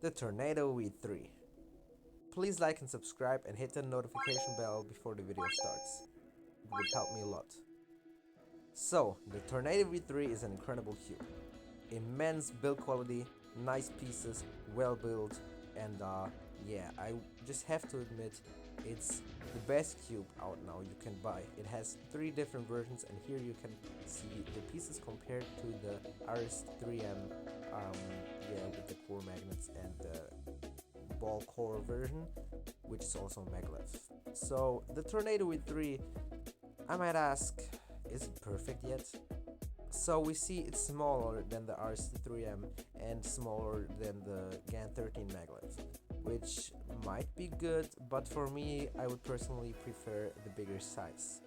the Tornado V3. Please like and subscribe and hit the notification bell before the video starts. It would help me a lot. So, the Tornado V3 is an incredible cube. Immense build quality, nice pieces, well built, and yeah, I just have to admit, it's the best cube out now you can buy. It has 3 different versions, and here you can see the pieces compared to the RS3M, yeah, with the core magnets and the ball core version, which is also maglev. So the Tornado V3, I might ask, is it perfect yet? So we see it's smaller than the RS3M and smaller than the GAN 13 maglev, which might be good, but for me, I would personally prefer the bigger size.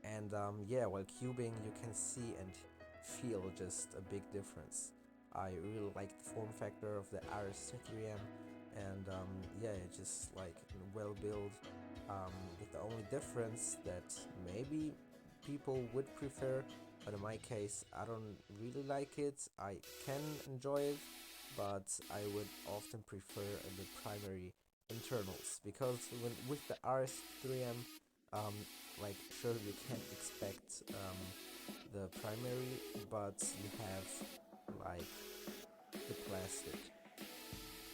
And yeah, while cubing, you can see and feel just a big difference. I really like the form factor of the RS3M, and yeah, it's just like well built. With the only difference that maybe people would prefer, but in my case, I don't really like it. I can enjoy it, but I would often prefer the primary internals because with the RS3M, um, like sure you can't expect the primary, but you have like the plastic.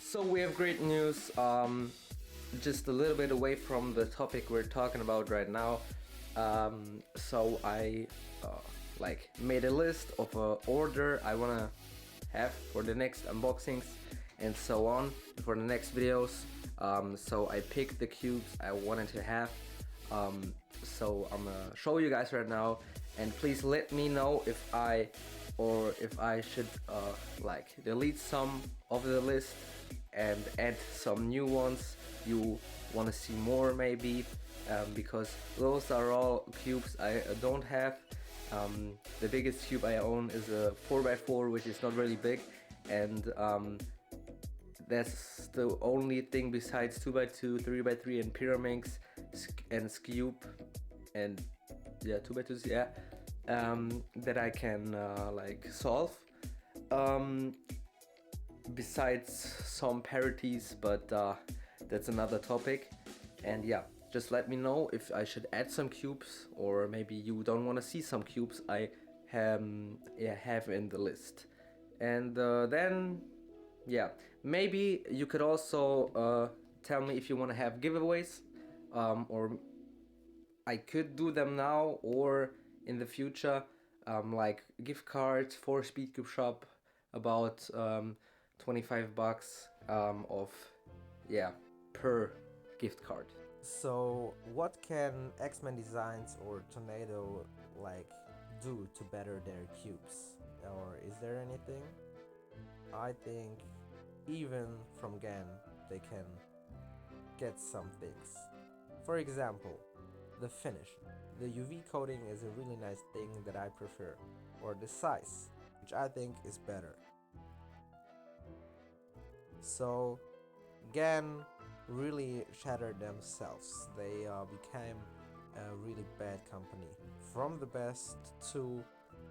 So we have great news. Just a little bit away from the topic we're talking about right now. So I like made a list of a order I wanna have for the next unboxings and so on for the next videos. So I picked the cubes I wanted to have. So I'm gonna show you guys right now, and please let me know if I should like delete some of the list and add some new ones you want to see more maybe, because those are all cubes I don't have. The biggest cube I own is a 4x4, which is not really big, and that's the only thing besides 2x2, 3x3 and Pyraminx and Scube and yeah, 2x2s, yeah, that I can like solve. Um, Besides some parities, but that's another topic. And yeah, just let me know if I should add some cubes, or maybe you don't want to see some cubes I yeah, have in the list. And then yeah, maybe you could also tell me if you want to have giveaways, or I could do them now or in the future, like gift cards for Speedcube Shop, about 25 bucks of, yeah, per gift card. So, what can X-Men Designs or Tornado like do to better their cubes? Or is there anything? I think even from GAN they can get some things. For example, the finish. The UV coating is a really nice thing that I prefer. Or the size, which I think is better. So GAN really shattered themselves. They became a really bad company. From the best to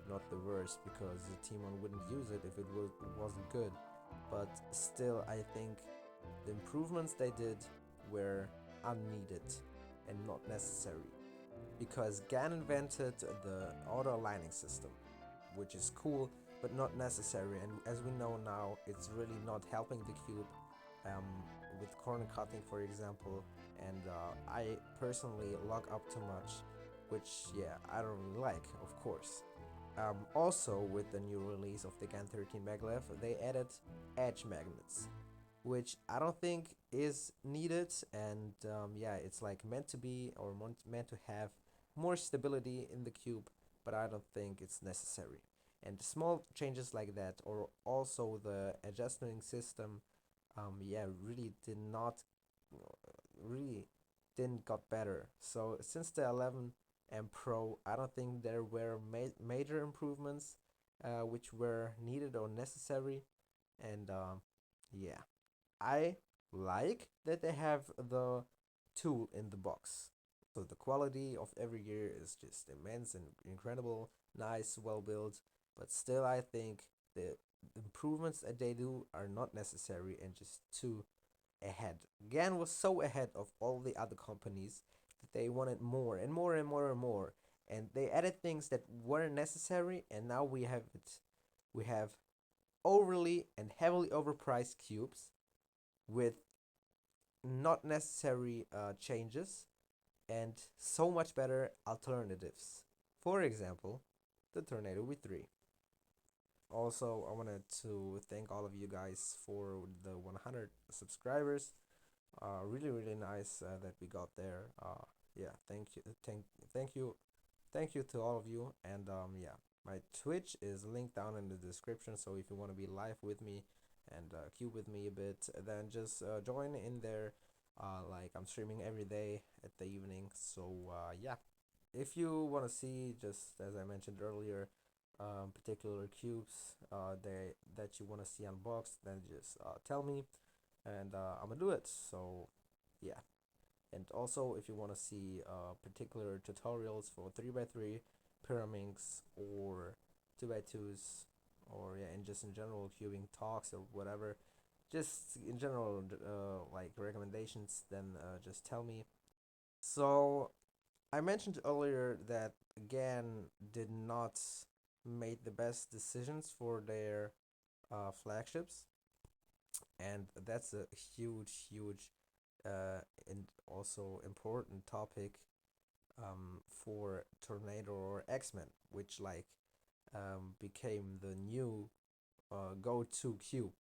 not the worst, because the Timon wouldn't use it if it wasn't good. But still, I think the improvements they did were unneeded and not necessary. Because GAN invented the auto aligning system, which is cool but not necessary. And as we know now, it's really not helping the cube, um, with corner cutting, for example. And I personally lock up too much, which yeah, I don't really like, of course. Also, with the new release of the GAN 13 maglev, they added edge magnets, which I don't think is needed. And yeah, it's like meant to be or meant to have more stability in the cube, but I don't think it's necessary. And small changes like that, or also the adjusting system, yeah, really didn't got better. So since the 11 and Pro, I don't think there were major improvements which were needed or necessary. And yeah, I like that they have the tool in the box. So the quality of every gear is just immense and incredible, nice, well built. But still, I think the improvements that they do are not necessary and just too ahead. GAN was so ahead of all the other companies that they wanted more and more and more and more, and they added things that weren't necessary, and now we have it. We have overly and heavily overpriced cubes with not necessary changes and so much better alternatives. For example, the Tornado V3. Also, I wanted to thank all of you guys for the 100 subscribers. Really, really nice that we got there. Yeah, thank you to all of you. And yeah, my Twitch is linked down in the description. So if you want to be live with me and cube with me a bit, then just join in there. Like I'm streaming every day at the evening. So yeah, if you want to see, just as I mentioned earlier, particular cubes that you want to see unboxed, then just tell me, and I'm gonna do it. So yeah, and also if you want to see particular tutorials for 3x3 Pyraminx or 2x2s, or yeah, and just in general cubing talks or whatever, just in general like recommendations, then just tell me. So I mentioned earlier that GAN did not make the best decisions for their flagships, and that's a huge and also important topic for Tornado or X-Men, which like became the new go-to cube.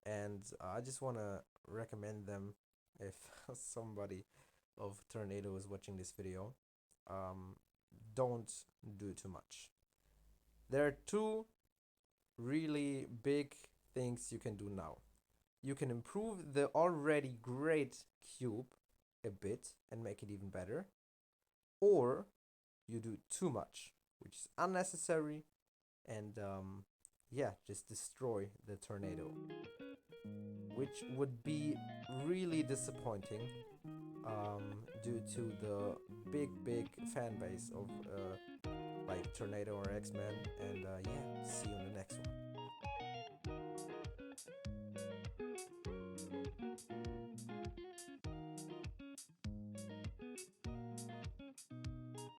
And I just want to recommend them if somebody of Tornado is watching this video. Um, don't do too much. There are two really big things you can do now. You can improve the already great cube a bit and make it even better, or you do too much, which is unnecessary, and yeah, just destroy the Tornado, which would be really disappointing due to the big fan base of like Tornado or X-Men. And yeah, see you in the next one.